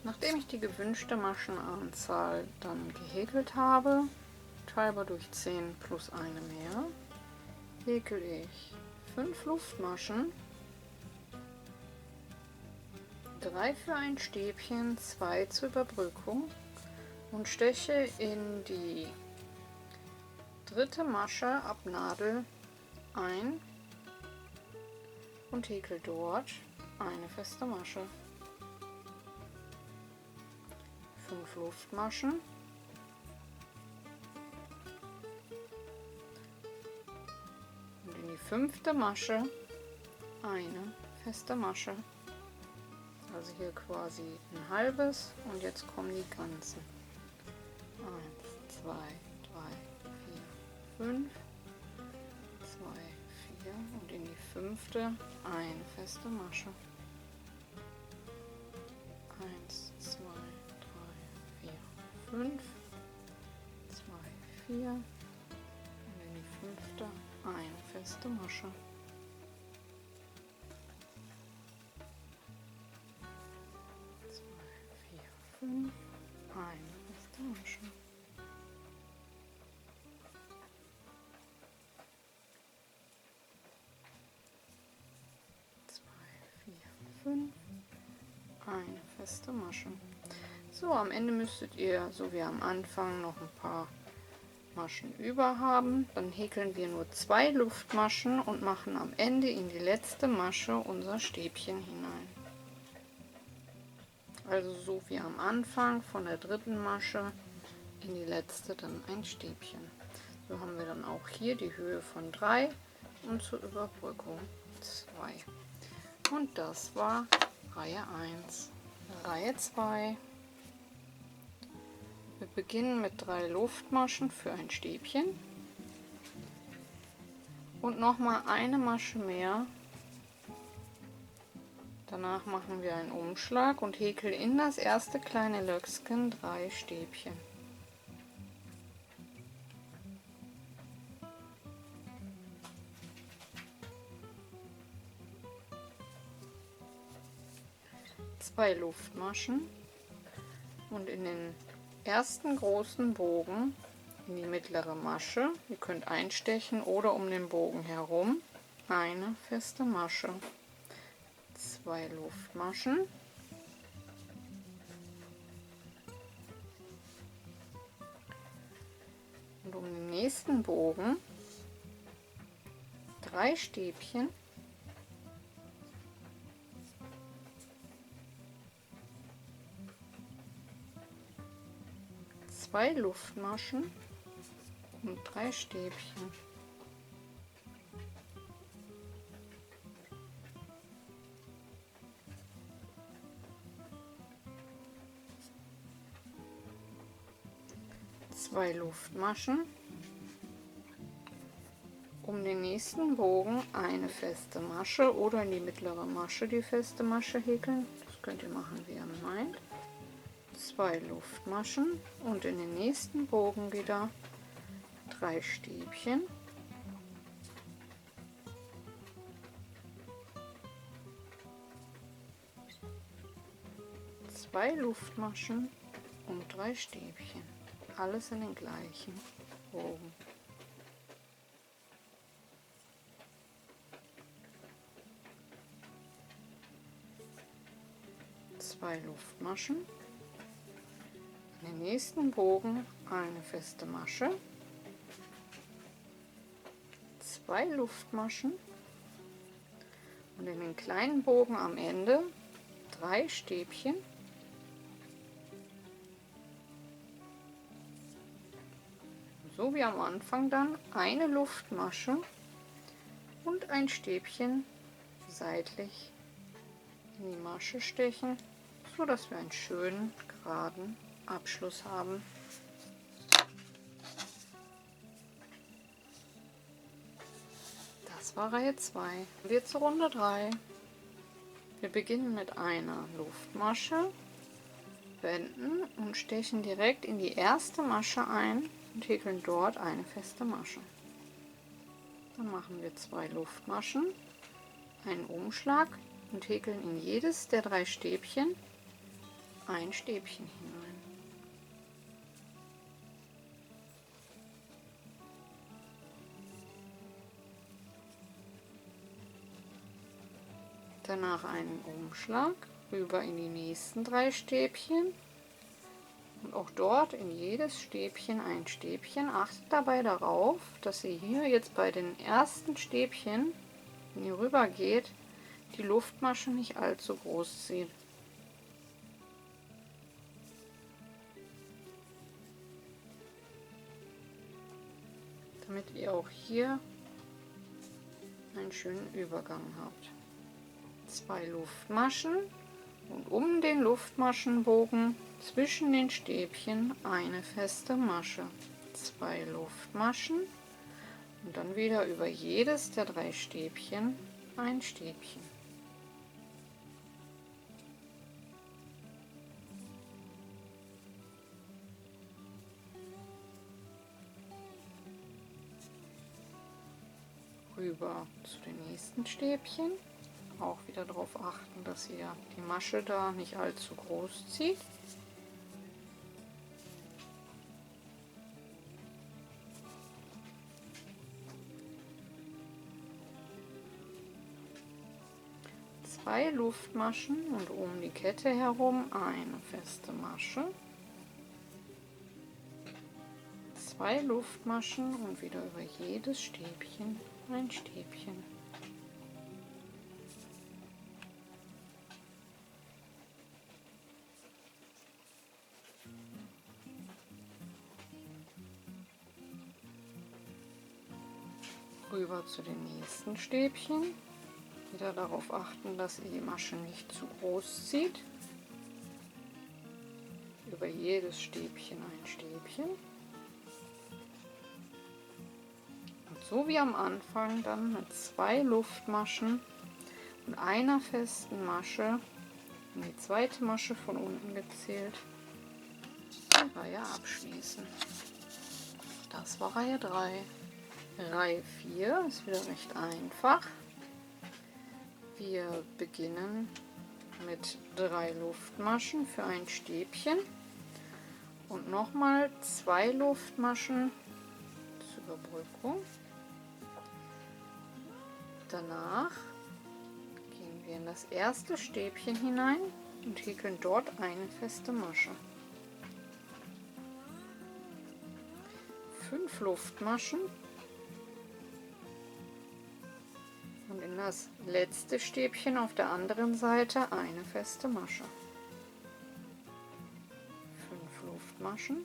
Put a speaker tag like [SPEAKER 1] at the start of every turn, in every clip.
[SPEAKER 1] Nachdem ich die gewünschte Maschenanzahl dann gehäkelt habe, teilbar durch 10 plus eine mehr, häkel ich 5 Luftmaschen, 3 für ein Stäbchen, 2 zur Überbrückung und steche in die dritte Masche ab Nadel ein und häkel dort eine feste Masche. 5 Luftmaschen, und in die fünfte Masche eine feste Masche. Also hier quasi ein halbes und jetzt kommen die ganzen. 1, 2, 3, 4, 5, 2, 4 und in die fünfte eine feste Masche. 1, 2, 3, 4, 5, 2, 4 und in die fünfte eine feste Masche. 2, 4, 5, eine feste Masche. 2, 4, 5, eine feste Masche. So, am Ende müsstet ihr, so wie am Anfang, noch ein paar Maschen über haben. Dann häkeln wir nur 2 Luftmaschen und machen am Ende in die letzte Masche unser Stäbchen hinein. Also so wie am Anfang, von der dritten Masche in die letzte dann ein Stäbchen. So haben wir dann auch hier die Höhe von 3 und zur Überbrückung 2. Und das war Reihe 1. Reihe 2. Wir beginnen mit 3 Luftmaschen für ein Stäbchen und nochmal eine Masche mehr. Danach machen wir einen Umschlag und häkeln in das erste kleine Löckchen 3 Stäbchen. Zwei Luftmaschen und in den ersten großen Bogen in die mittlere Masche, ihr könnt einstechen oder um den Bogen herum, eine feste Masche. 2 Luftmaschen und um den nächsten Bogen 3 Stäbchen, 2 Luftmaschen und 3 Stäbchen. Zwei Luftmaschen, um den nächsten Bogen eine feste Masche oder in die mittlere Masche die feste Masche häkeln. Das könnt ihr machen, wie ihr meint. 2 Luftmaschen und in den nächsten Bogen wieder 3 Stäbchen, 2 Luftmaschen und 3 Stäbchen. Alles in den gleichen Bogen. Zwei Luftmaschen. In den nächsten Bogen eine feste Masche, 2 Luftmaschen und in den kleinen Bogen am Ende 3 Stäbchen, so wie am Anfang dann eine Luftmasche und ein Stäbchen seitlich in die Masche stechen, so dass wir einen schönen geraden Abschluss haben. Das war Reihe 2. Wir zur Runde 3. Wir beginnen mit einer Luftmasche, wenden und stechen direkt in die erste Masche ein und häkeln dort eine feste Masche. Dann machen wir 2 Luftmaschen, einen Umschlag und häkeln in jedes der 3 Stäbchen ein Stäbchen hinein. Danach einen Umschlag rüber in die nächsten 3 Stäbchen und auch dort in jedes Stäbchen ein Stäbchen. Achtet dabei darauf, dass ihr hier jetzt bei den ersten Stäbchen, wenn ihr rüber geht, die Luftmasche nicht allzu groß zieht. Damit ihr auch hier einen schönen Übergang habt. 2 Luftmaschen und um den Luftmaschenbogen zwischen den Stäbchen eine feste Masche. 2 Luftmaschen und dann wieder über jedes der 3 Stäbchen ein Stäbchen. Rüber zu den nächsten Stäbchen. Auch wieder darauf achten, dass ihr die Masche da nicht allzu groß zieht. Zwei Luftmaschen und um die Kette herum eine feste Masche. 2 Luftmaschen und wieder über jedes Stäbchen ein Stäbchen. Rüber zu den nächsten Stäbchen. Wieder darauf achten, dass ihr die Masche nicht zu groß zieht. Über jedes Stäbchen ein Stäbchen. Und so wie am Anfang dann mit 2 Luftmaschen und einer festen Masche, in die zweite Masche von unten gezählt, die Reihe abschließen. Das war Reihe 3. Reihe 4 ist wieder recht einfach. Wir beginnen mit 3 Luftmaschen für ein Stäbchen und nochmal 2 Luftmaschen zur Überbrückung. Danach gehen wir in das erste Stäbchen hinein und häkeln dort eine feste Masche. 5 Luftmaschen und in das letzte Stäbchen auf der anderen Seite eine feste Masche. 5 Luftmaschen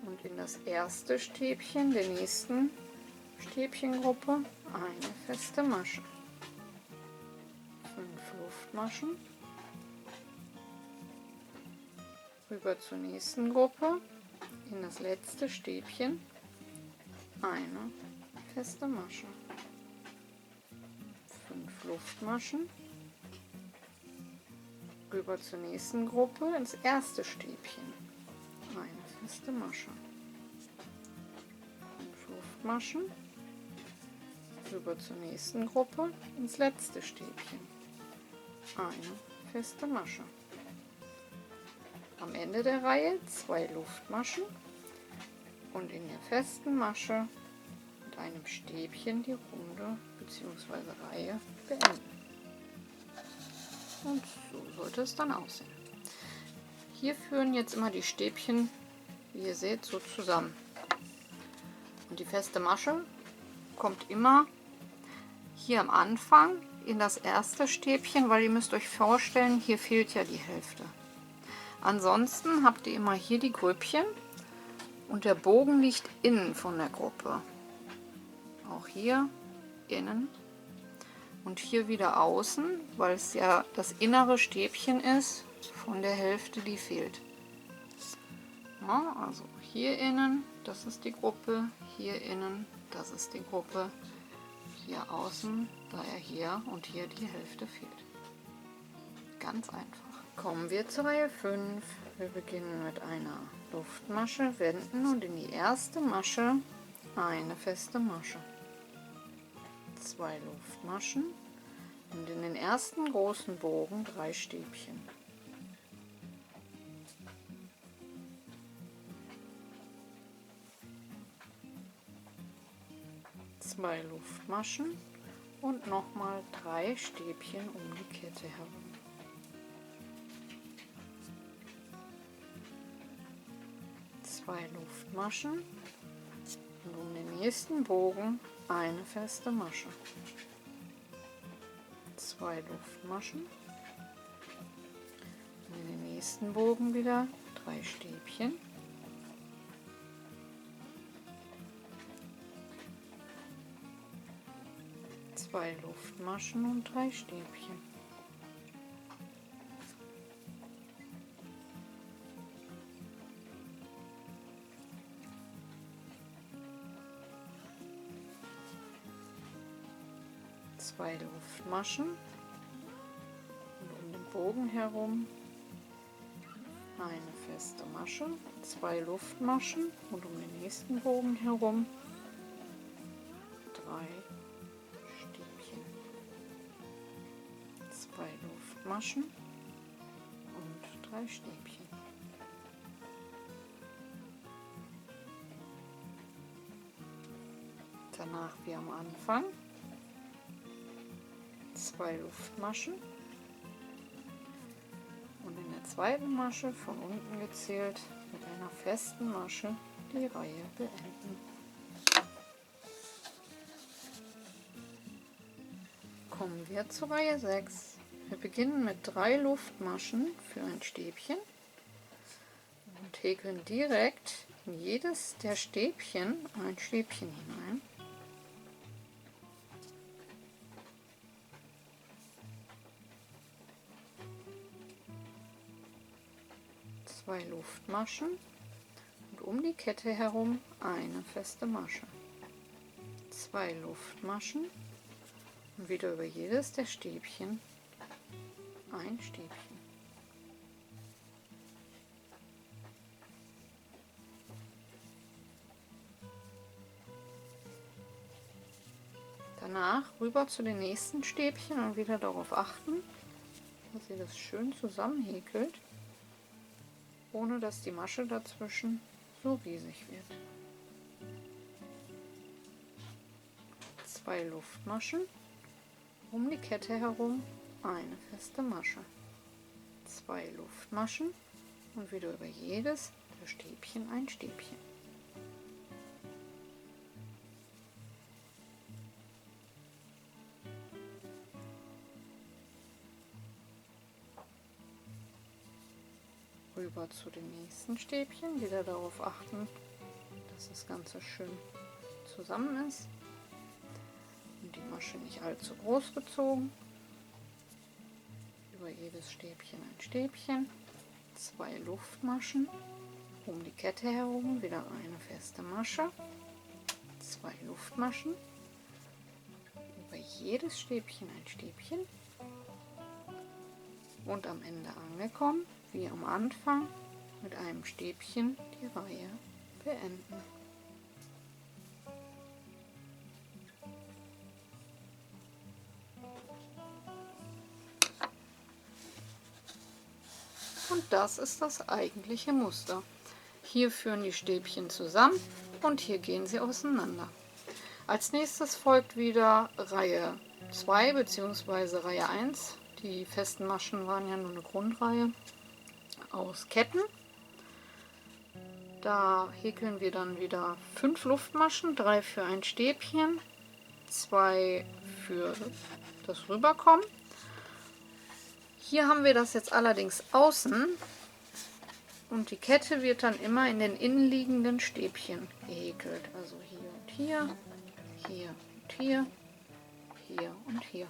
[SPEAKER 1] und in das erste Stäbchen der nächsten Stäbchengruppe eine feste Masche. 5 Luftmaschen. Rüber zur nächsten Gruppe, in das letzte Stäbchen eine feste Masche. 5 Luftmaschen. Rüber zur nächsten Gruppe, ins erste Stäbchen eine feste Masche. 5 Luftmaschen. Rüber zur nächsten Gruppe, ins letzte Stäbchen eine feste Masche. Am Ende der Reihe 2 Luftmaschen und in der festen Masche mit einem Stäbchen die Runde bzw. Reihe beenden. Und so sollte es dann aussehen. Hier führen jetzt immer die Stäbchen, wie ihr seht, so zusammen. Und die feste Masche kommt immer hier am Anfang in das erste Stäbchen, weil ihr müsst euch vorstellen, hier fehlt ja die Hälfte. Ansonsten habt ihr immer hier die Grüppchen und der Bogen liegt innen von der Gruppe. Auch hier innen und hier wieder außen, weil es ja das innere Stäbchen ist von der Hälfte, die fehlt. Ja, also hier innen, das ist die Gruppe, hier innen, das ist die Gruppe, hier außen, daher hier und hier die Hälfte fehlt. Ganz einfach. Kommen wir zur Reihe 5. Wir beginnen mit einer Luftmasche, wenden und in die erste Masche eine feste Masche. 2 Luftmaschen Und in den ersten großen Bogen 3 Stäbchen. Zwei Luftmaschen und nochmal 3 Stäbchen um die Kette herum. Zwei Luftmaschen und um den nächsten Bogen eine feste Masche. Zwei Luftmaschen und in den nächsten Bogen wieder 3 Stäbchen. Zwei Luftmaschen und 3 Stäbchen. Zwei Luftmaschen und um den Bogen herum eine feste Masche, 2 Luftmaschen und um den nächsten Bogen herum 3 Stäbchen, 2 Luftmaschen und 3 Stäbchen. Danach wie am Anfang 2 Luftmaschen und in der zweiten Masche von unten gezählt mit einer festen Masche die Reihe beenden. Kommen wir zur Reihe 6. Wir beginnen mit 3 Luftmaschen für ein Stäbchen und häkeln direkt in jedes der Stäbchen ein Stäbchen hinein. Zwei Luftmaschen und um die Kette herum eine feste Masche. 2 Luftmaschen und wieder über jedes der Stäbchen ein Stäbchen. Danach rüber zu den nächsten Stäbchen und wieder darauf achten, dass ihr das schön zusammenhäkelt, ohne dass die Masche dazwischen so riesig wird. 2 Luftmaschen, um die Kette herum eine feste Masche. 2 Luftmaschen und wieder über jedes der Stäbchen ein Stäbchen. Rüber zu den nächsten Stäbchen, wieder darauf achten, dass das Ganze schön zusammen ist und die Masche nicht allzu groß gezogen. Über jedes Stäbchen ein Stäbchen, 2 Luftmaschen, um die Kette herum wieder eine feste Masche, 2 Luftmaschen, über jedes Stäbchen ein Stäbchen und am Ende angekommen, wie am Anfang, mit einem Stäbchen die Reihe beenden. Und das ist das eigentliche Muster. Hier führen die Stäbchen zusammen und hier gehen sie auseinander. Als nächstes folgt wieder Reihe 2 bzw. Reihe 1. Die festen Maschen waren ja nur eine Grundreihe aus Ketten. Da häkeln wir dann wieder 5 Luftmaschen, 3 für ein Stäbchen, 2 für das Rüberkommen. Hier haben wir das jetzt allerdings außen und die Kette wird dann immer in den innenliegenden Stäbchen gehäkelt. Also hier und hier, hier und hier, hier und hier.